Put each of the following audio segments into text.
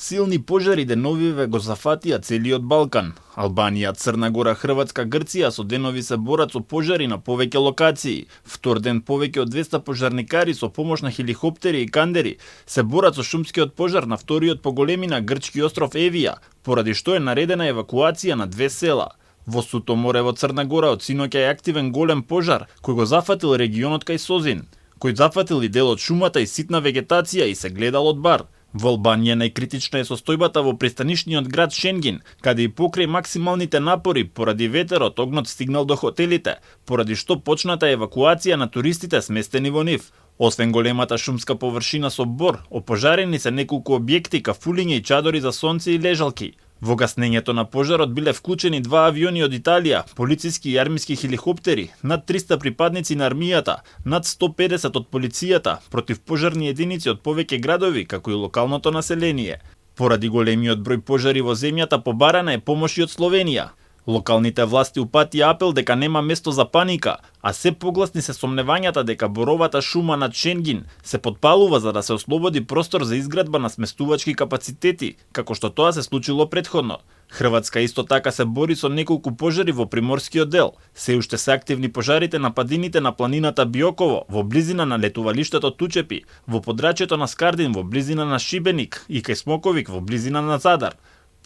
Силни пожари деновиве го зафатија целиот Балкан. Албанија, Црна Гора, Хрватска, Грција со денови се борат со пожари на повеќе локации. Втор ден повеќе од 200 пожарникари со помош на хеликоптери и кандери се борат со шумскиот пожар на вториот по големина грчки остров Евија, поради што е наредена евакуација на 2 села. Во Суто море во Црна Гора од синоќа е активен голем пожар кој го зафатил регионот кај Созин, кој зафатил и дел од шумата и ситна вегетација и се гледал од бар. Во Албанија најкритична е состојбата во пристанишниот град Шенгин, каде и покрај максималните напори поради ветерот огнот стигнал до хотелите, поради што почната евакуација на туристите сместени во нив. Освен големата шумска површина со бор, опожарени се неколку објекти, кафулиња и чадори за сонце и лежалки. Во гаснењето на пожарот биле вклучени 2 авиони од Италија, полициски и армиски хеликоптери, над 300 припадници на армијата, над 150 од полицијата, противпожарни единици од повеќе градови, како и локалното население. Поради големиот број пожари во земјата побарана е помош и од Словенија. Локалните власти упатија апел дека нема место за паника, а се погласни се сомневањата дека боровата шума над Шенгин се подпалува за да се ослободи простор за изградба на сместувачки капацитети, како што тоа се случило претходно. Хрватска исто така се бори со неколку пожари во приморскиот дел. Се уште се активни пожарите на падините на планината Биоково, во близина на летувалиштето Тучепи, во подрачјето на Скардин, во близина на Шибеник и кај Смоковик, во близина на Задар.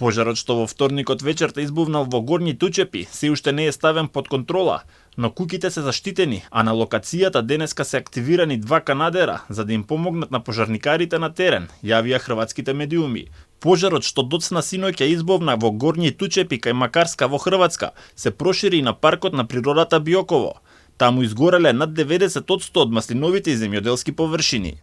Пожарот што во вторникот вечерта избувнал во Горњи Тучепи се уште не е ставен под контрола, но куќите се заштитени, а на локацијата денеска се активирани 2 канадера за да им помогнат на пожарникарите на терен, јавија хрватските медиуми. Пожарот што доцна синоќа избувна во Горњи Тучепи кај Макарска во Хрватска се прошири и на паркот на природата Биоково. Таму изгореле над 90% од маслиновите и земјоделски површини.